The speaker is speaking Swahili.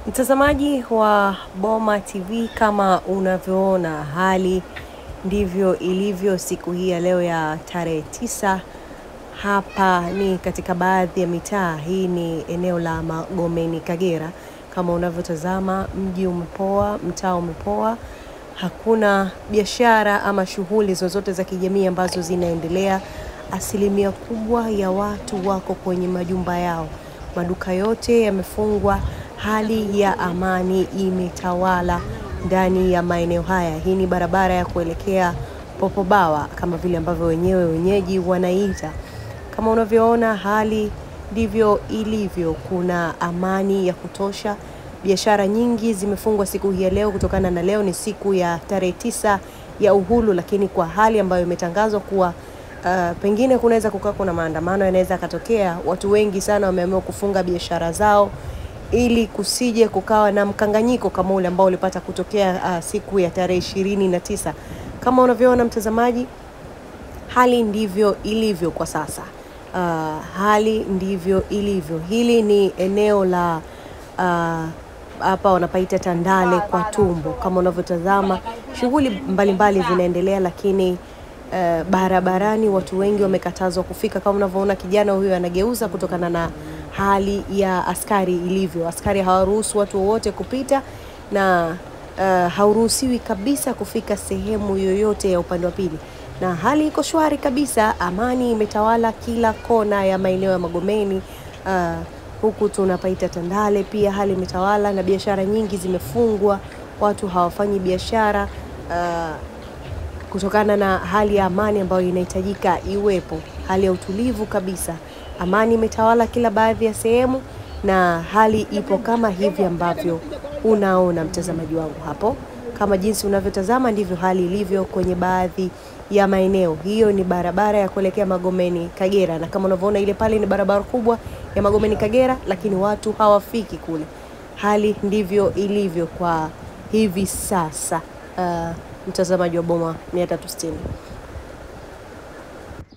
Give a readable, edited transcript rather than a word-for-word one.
Mtazamaji wa Boma TV, kama unavyoona hali ndivyo ilivyo siku hii ya leo ya tarehe 9. Hapa ni katika baadhi ya mitaa. Hii ni eneo la Magomeni Kagera. Kama unavyotazama, mji umepoa, mtaa umepoa. Hakuna biashara ama shughuli zozote za kijamii ambazo zinaendelea. Asilimia kubwa ya watu wako kwenye majumba yao. Maduka yote yamefungwa. Hali ya amani imetawala ndani ya maeneo haya. Hii ni barabara ya kuelekea Popobawa kama vile ambavyo wenyeji wanaita. Kama unavyoona hali ndivyo ilivyo. Kuna amani ya kutosha. Biashara nyingi zimefungwa siku hii ya leo kutokana na leo ni siku ya tarehe 9 ya uhuru, lakini kwa hali ambayo imetangazwa kuwa pengine kunaweza kukaa kuna maandamano yanaweza katokea. Watu wengi sana wameamua kufunga biashara zao ili kusije kukawa na mkanganyiko kama ule ambao ulipata kutokea siku ya tarehe 29. Kama unavyoona mtazamaji, hali ndivyo ilivyo kwa sasa. Hali ndivyo ilivyo. Hili ni eneo la hapa wanapaita Tandale kwa Tumbo. Kama unavyotazama, shughuli mbalimbali zinaendelea, lakini barabarani watu wengi wamekatazwa kufika. Kama unavyoona kijana huyu anageuza kutokana na hali ya askari ilivyo. Askari hawaruhusu watu wote kupita na hauruhusiwi kabisa kufika sehemu yoyote ya upande wa pili. Na hali iko shwari kabisa, amani imetawala kila kona ya maeneo ya Magomeni. Huku tunapaita Tandale pia hali imetawala na biashara nyingi zimefungwa. Watu hawafanyi biashara kutokana na hali ya amani ambayo inahitajika iwepo. Hali ya utulivu kabisa. Amani imetawala kila baadhi ya sehemu na hali ipo kama hivi ambavyo unaona mtazamaji wangu hapo. Kama jinsi unavyotazama ndivyo hali ilivyo kwenye baadhi ya maeneo. Hiyo ni barabara ya kuelekea Magomeni Kagera, na kama unavyoona ile pale ni barabara kubwa ya Magomeni Kagera, lakini watu hawafiki kule. Hali ndivyo ilivyo kwa hivi sasa. Mtazamaji wa Boma 360.